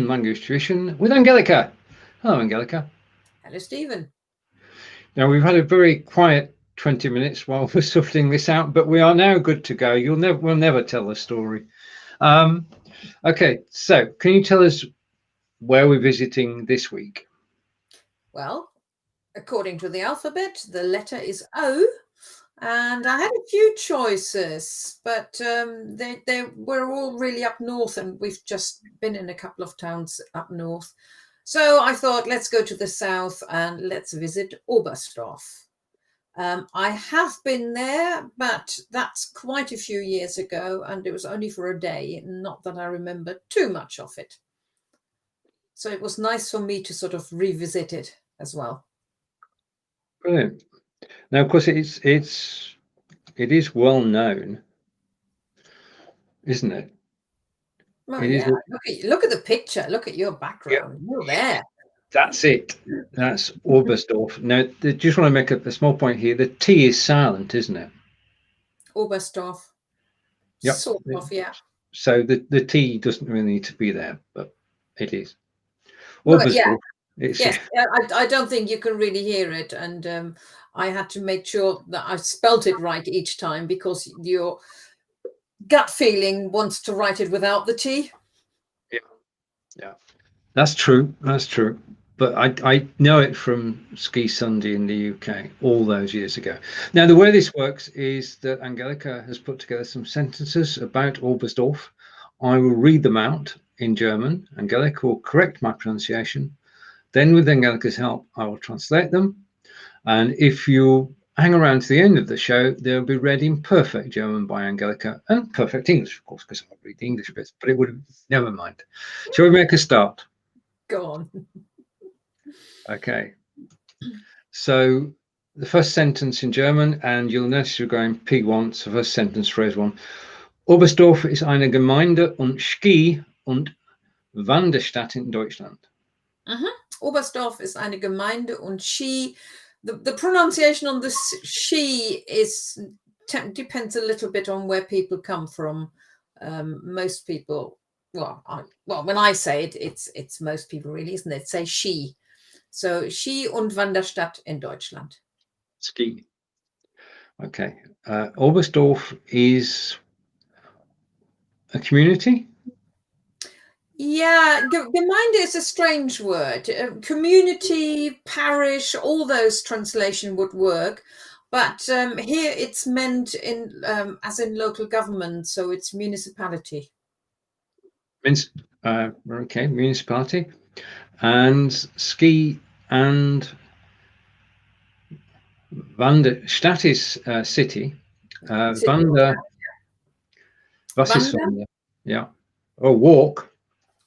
language tuition with Angelika. Hello, Angelika. Hello, Steven. Now, we've had a very quiet 20 minutes while we're sorting this out, but we are now good to go. We'll never tell the story. Okay, so can you tell us where we're visiting this week? Well, according to the alphabet, the letter is O, and I had a few choices, but they were all really up north, and we've just been in a couple of towns up north. So I thought, let's go to the south and let's visit Oberstdorf. I have been there, but that's quite a few years ago, and it was only for a day, not that I remember too much of it. So it was nice for me to sort of revisit it as well. Brilliant. Now, of course, it is well known, isn't it? Oh, yeah. Look at the picture. Look at your background. Yeah. You're there. That's it. That's Oberstdorf. Now, just want to make a small point here. The T is silent, isn't it? Oberstdorf. Yep. Sort of, yeah. So the T doesn't really need to be there, but it is. Oberstdorf. Yes, I don't think you can really hear it, and I had to make sure that I spelt it right each time because your gut feeling wants to write it without the T. Yeah, that's true. That's true. But I know it from Ski Sunday in the UK all those years ago. Now, the way this works is that Angelika has put together some sentences about Oberstdorf. I will read them out in German. Angelika will correct my pronunciation. Then, with Angelika's help, I will translate them. And if you hang around to the end of the show, they'll be read in perfect German by Angelika and perfect English, of course, because I read the English bits, but it would have never mind. Shall we make a start? Go on. Okay. So the first sentence in German, and you'll notice we're going P1, so first sentence, phrase 1. Oberstdorf ist eine Gemeinde und Ski- und Wanderstadt in Deutschland. Oberstdorf ist eine Gemeinde und Ski. The pronunciation on the Ski depends a little bit on where people come from. Most people, well, when I say it, it's most people really, isn't it? Say Ski. So Ski- und Wanderstadt in Deutschland. Ski. Okay. Oberstdorf is a community? Yeah, Gemeinde is a strange word. Community, parish, all those translation would work. But here it's meant in as in local government, so it's municipality. Okay, municipality. And Ski and Wanderstadt is city. Wander. Was ist Wander? Yeah. Or walk.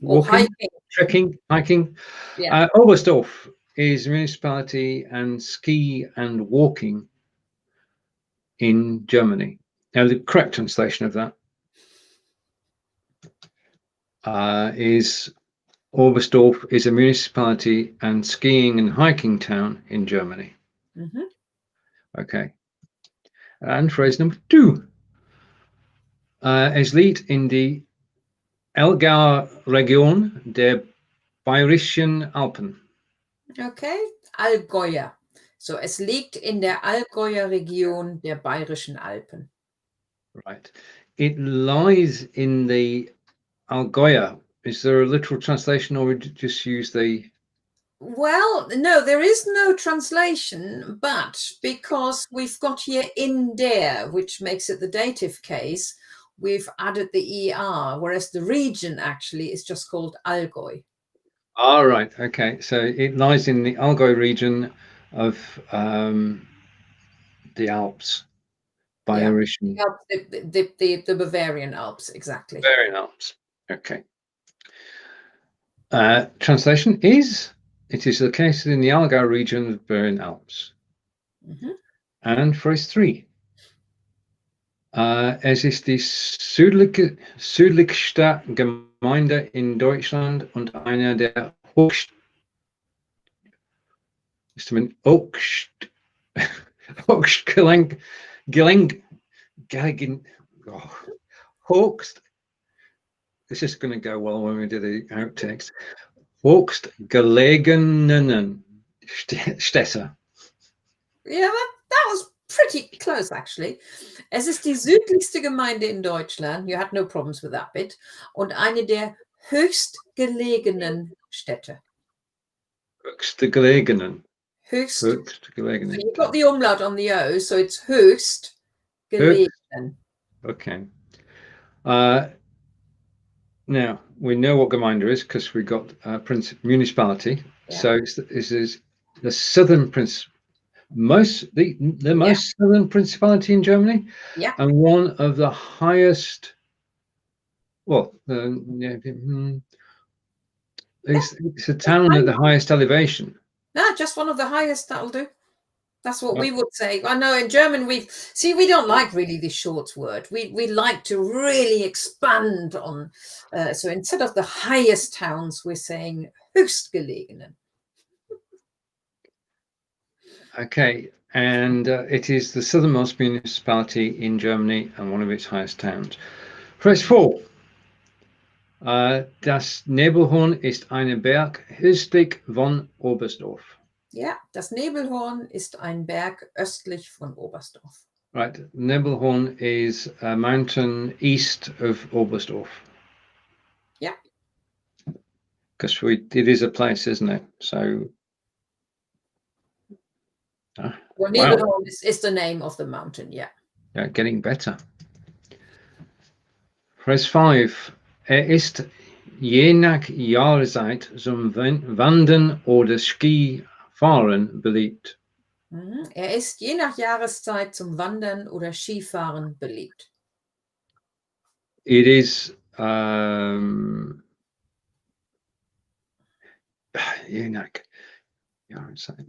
Walking, hiking. Yeah. Oberstdorf is municipality and ski and walking in Germany. Now, the correct translation of that is Oberstdorf is a municipality and skiing and hiking town in Germany. Okay. And phrase number 2. Es liegt in die Allgäuer Region der bayerischen Alpen. Okay, Allgäuer. So, es liegt in der Allgäuer Region der bayerischen Alpen. Right. It lies in the Allgäuer. Is there a literal translation, or would you just use the... Well, no, there is no translation, but because we've got here in der, which makes it the dative case, we've added the ER, whereas the region actually is just called Allgäu. All right. Okay. So it lies in the Allgäu region of the Alps, bayerischen. Yeah, the Bavarian Alps, exactly. Bavarian Alps. Okay. Translation is, it is located in the Allgäu region of the Bavarian Alps. And phrase 3. Es ist die südlichste Gemeinde in Deutschland und eine der It's just going to go well when we do the outtakes. Höchstgelegenen Städte. Yeah, that was pretty close, actually. Es ist die südlichste Gemeinde in Deutschland. You had no problems with that bit. Und eine der höchstgelegenen Städte. Höchstgelegenen. Höchst. So Höchstgelegenen. you've got the umlaut on the O, so it's höchstgelegen. Okay. Now we know what Gemeinde is because we got municipality. Yeah. So this is the southern most southern principality in Germany. Yeah. And one of the highest. Well, it's a town at the highest elevation. No, just one of the highest. That'll do. That's what we would say. I know in German we don't like really this short word. We like to really expand on. So instead of the highest towns, we're saying höchstgelegenen. Okay, and it is the southernmost municipality in Germany and one of its highest towns. Press 4. Das Nebelhorn ist ein Berg östlich von Oberstdorf. Ja, das Nebelhorn ist ein Berg östlich von Oberstdorf. Right, Nebelhorn is a mountain east of Oberstdorf. Yeah. Because it is a place, isn't it? So. Well, Nebelhorn is the name of the mountain, yeah. Yeah, getting better. Press 5. Ist je nach Jahreszeit zum Wandern oder Skifahren beliebt. Ist je nach Jahreszeit zum Wandern oder Skifahren beliebt. It is je nach Jahreszeit.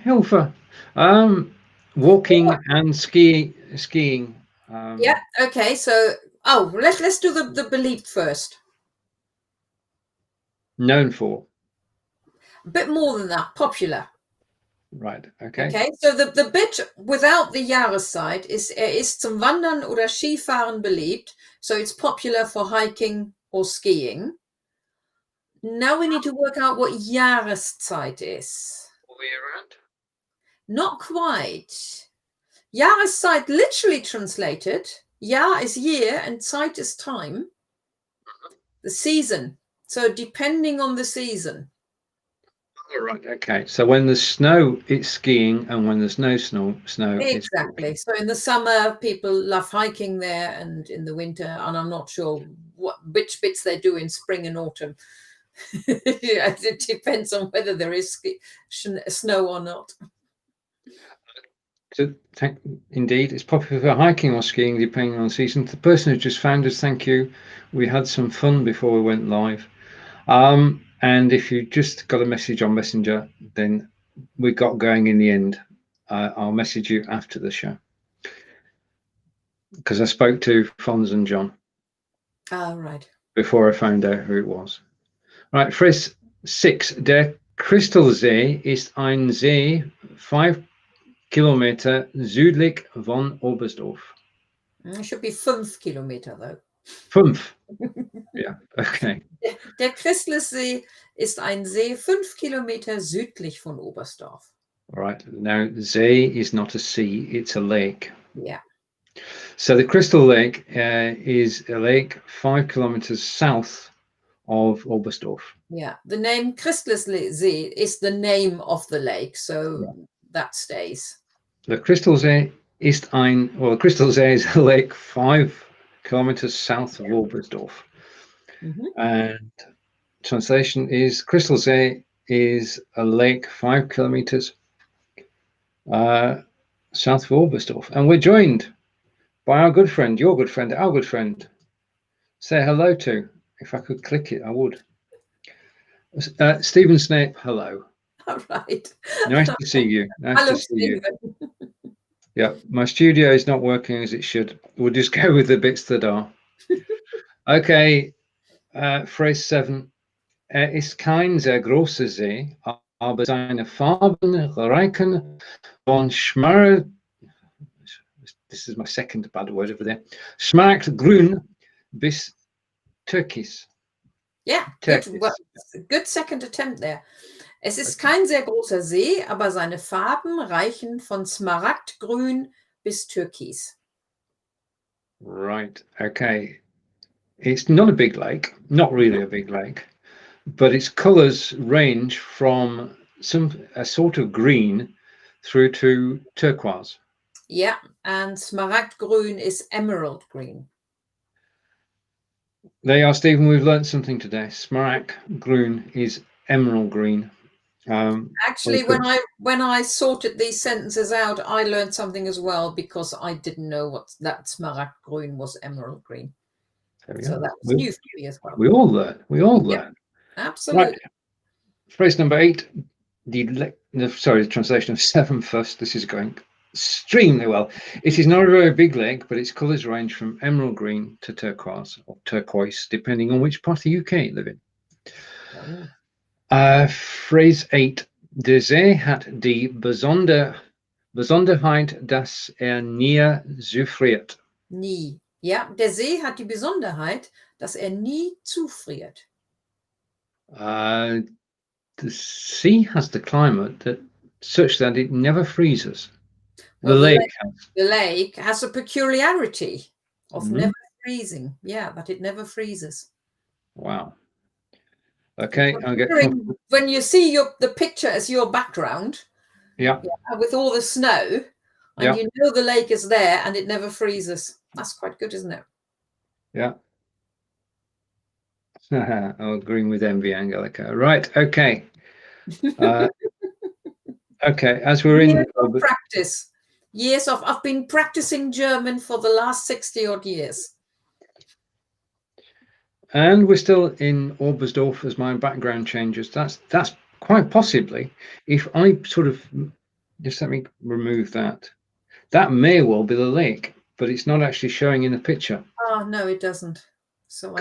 Hilfe. Walking and skiing. Yeah, okay, so let's do the beliebt first. Known for. A bit more than that, popular. Right, okay. Okay, so the bit without the Jahreszeit ist zum Wandern oder Skifahren beliebt, so it's popular for hiking or skiing. Now we need to work out what Jahreszeit is. All year round? Not quite. Jahreszeit literally translated, Jahr is year and Zeit is time. The season. So depending on the season. All right, okay. So when there's snow, it's skiing, and when there's no snow, exactly. It's so in the summer, people love hiking there, and in the winter, and I'm not sure which bits they do in spring and autumn. It depends on whether there is snow or not. So, indeed, it's popular for hiking or skiing, depending on the season. The person who just found us, thank you. We had some fun before we went live. And if you just got a message on Messenger, then we got going in the end. I'll message you after the show. Because I spoke to Fons and John. Right. Before I found out who it was. Right, Phrase 6. Der Christlessee ist ein See 5 Kilometer südlich von Oberstdorf. It should be 5 Kilometer, though. 5. Yeah, okay. Der Christlessee ist ein See 5 Kilometer südlich von Oberstdorf. All right. Now, See is not a sea, it's a lake. Yeah. So the Crystal Lake is a lake 5 kilometers south of Oberstdorf. Yeah. The name Christlessee is the name of the lake, so that stays. The Christlessee ist the Christlessee is a lake 5 kilometers south of Oberstdorf. And translation is Christlessee is a lake 5 kilometers south of Oberstdorf. And we're joined by our good friend, your good friend, our good friend. Say hello to. If I could click it, I would. Steven Snape, hello. All right. Nice to see you. Hello, Steven. Yeah, my studio is not working as it should. We'll just go with the bits that are. Okay, Phrase 7. Ist kein sehr großer See, aber seine Farben reichen von this is my second bad word over there. Smaragdgrün bis Türkis. Yeah, good. Türkis. Well, good second attempt there. Es ist kein sehr großer See, aber seine Farben reichen von Smaragdgrün bis Türkis. Right. Okay. It's not a big lake, not really a big lake, but its colours range from a sort of green through to turquoise. Yeah, and Smaragdgrün is emerald green. There you are, Stephen. We've learned something today. Smaragdgrün is emerald green. Actually, when I sorted these sentences out, I learned something as well because I didn't know what that Smaragdgrün was emerald green. So that was new for me as well. We all learn. We all learn. Absolutely. Right. Phrase number 8. The translation of 7 first. This is going extremely well. It is not a very big lake, but its colours range from emerald green to turquoise or turquoise, depending on which part of the UK you live in. Oh. Phrase 8. Der See hat die Besonderheit, dass nie zufriert. Nie. Ja, der See hat die Besonderheit, dass nie zufriert. The sea has the climate such that it never freezes. Well, the lake has a peculiarity of never freezing. Yeah, that it never freezes. Wow. Okay. When you see the picture as your background, yeah, with all the snow, and you know the lake is there and it never freezes. That's quite good, isn't it? Yeah. I'll agree with envy, Angelika. Right. Okay. Okay. As we're in practice, I've been practicing German for the last 60 odd years. And we're still in Oberstdorf as my background changes. That's quite possibly, if I sort of just let me remove that. That may well be the lake, but it's not actually showing in the picture. Oh no, it doesn't. So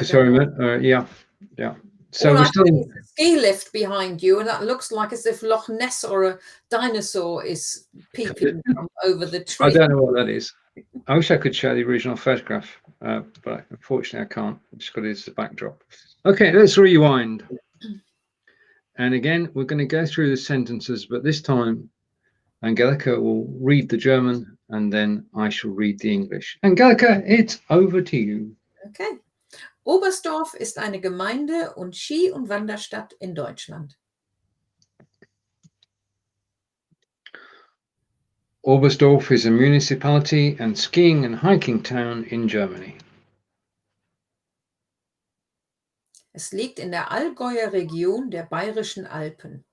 yeah. So we're still in a ski lift behind you, and that looks like as if Loch Ness or a dinosaur is peeping from over the tree. I don't know what that is. I wish I could show the original photograph, but unfortunately I can't. I've just got it as a backdrop. Okay, let's rewind. And again, we're going to go through the sentences, but this time Angelika will read the German and then I shall read the English. Angelika, it's over to you. Okay. Oberstdorf ist eine Gemeinde und Ski- und Wanderstadt in Deutschland. Oberstdorf is a municipality and skiing and hiking town in Germany. Es liegt in der Allgäuer Region der bayerischen Alpen.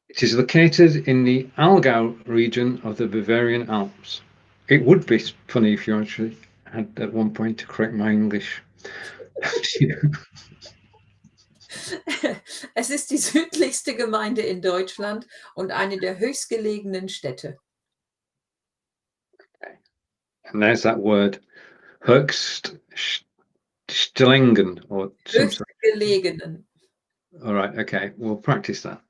It is located in the Allgäu region of the Bavarian Alps. It would be funny if you actually had at one point to correct my English. Es ist die südlichste Gemeinde in Deutschland und eine der höchstgelegenen Städte. Okay. And there's that word, höchstgelegenen or höchstgelegenen. All right, okay, we'll practice that.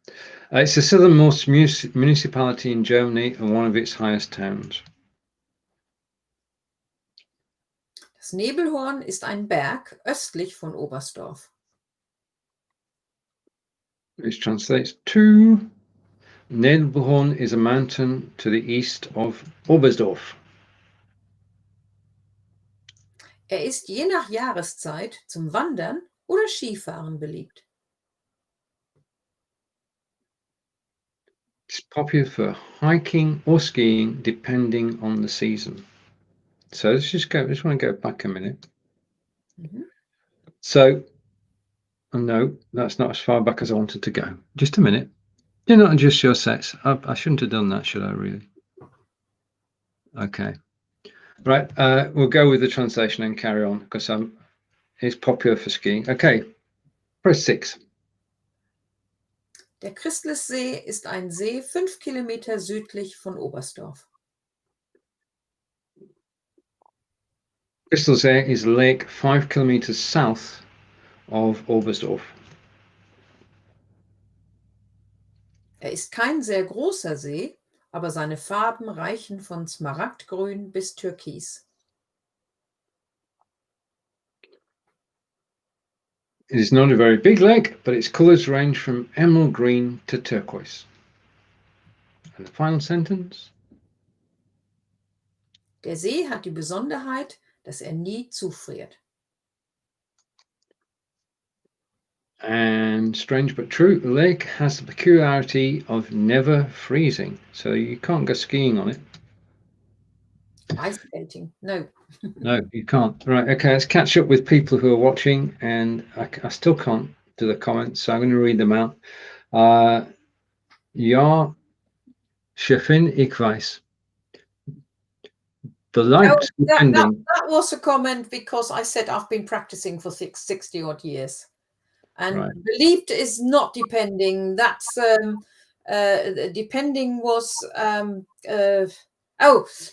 It's the southernmost municipality in Germany and one of its highest towns. Das Nebelhorn ist ein Berg östlich von Oberstdorf. Which translates to Nebelhorn is a mountain to the east of Oberstdorf. Ist je nach Jahreszeit zum Wandern oder Skifahren beliebt. It's popular for hiking or skiing depending on the season. So let's just go. I just want to go back a minute. So, no, that's not as far back as I wanted to go. Just a minute. You're not adjust your sets. I shouldn't have done that, should I? Really? Okay. Right. We'll go with the translation and carry on because it's popular for skiing. Okay. Press 6. Der Christlessee ist ein See 5 Kilometer südlich von Oberstdorf. Christlessee is a lake 5 kilometers south of Oberstdorf. Ist kein sehr großer See, aber seine Farben reichen von Smaragdgrün bis Türkis. It is not a very big lake, but its colours range from emerald green to turquoise. And the final sentence? Der See hat die Besonderheit, dass nie zufriert. And strange but true, the lake has the peculiarity of never freezing, so you can't go skiing on it. Ice skating, no. No, you can't. Right, okay, let's catch up with people who are watching, and I still can't do the comments, so I'm going to read them out. Ja, Chefin, ich weiß. The lights depending. That was a comment because I said I've been practicing for 60 odd years. And Right. beliebt is not depending. That's depending was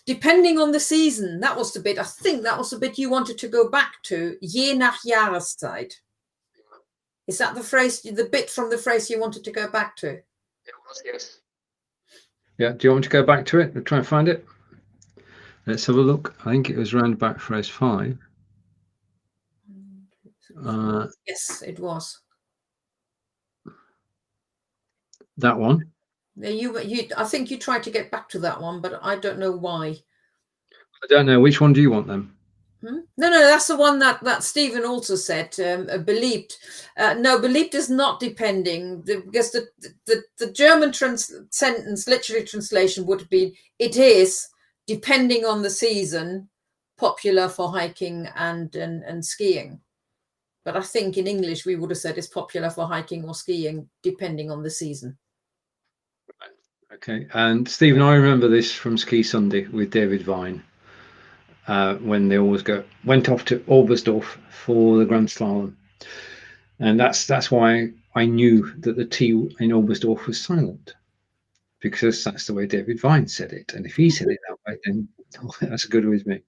depending on the season. That was the bit. I think that was the bit you wanted to go back to. Je nach Jahreszeit. Is that the phrase? The bit from the phrase you wanted to go back to? It was, yes. Yeah. Do you want me to go back to it and try and find it? Let's have a look. I think it was round about phrase 5. Yes, it was. That one. I think you tried to get back to that one, but I don't know why. I don't know. Which one do you want then? No, that's the one that Steven also said. Beliebt. No, beliebt is not depending, because the German sentence, literary translation would be, it is depending on the season, popular for hiking and skiing. But I think in English we would have said it's popular for hiking or skiing depending on the season. Okay, and Stephen, I remember this from Ski Sunday with David Vine. When they always went off to Oberstdorf for the Grand Slalom, and that's why I knew that the T in Oberstdorf was silent, because that's the way David Vine said it, and if he said it that way, then that's good with me.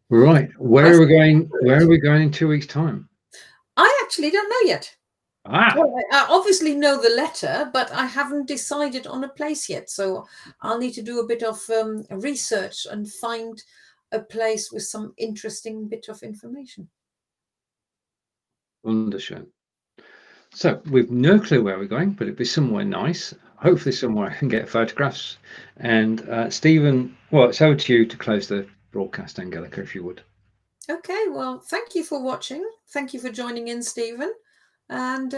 Right, where are we going? Where are we going in 2 weeks' time? I actually don't know yet. Well, I obviously know the letter, but I haven't decided on a place yet. So I'll need to do a bit of research and find a place with some interesting bit of information. Wunderschön. So we've no clue where we're going, but it'd be somewhere nice. Hopefully somewhere I can get photographs. And Stephen, well, it's over to you to close the broadcast, Angelika, if you would. Okay, well, thank you for watching. Thank you for joining in, Steven. And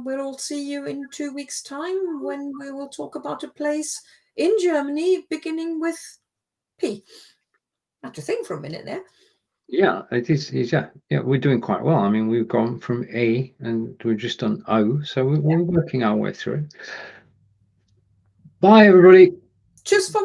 we'll all see you in 2 weeks' time when we will talk about a place in Germany beginning with P. I have to think for a minute there. Yeah, it is. Yeah, we're doing quite well. I mean, we've gone from A and we're just on O, so we're working our way through. Bye, everybody. Tschüss from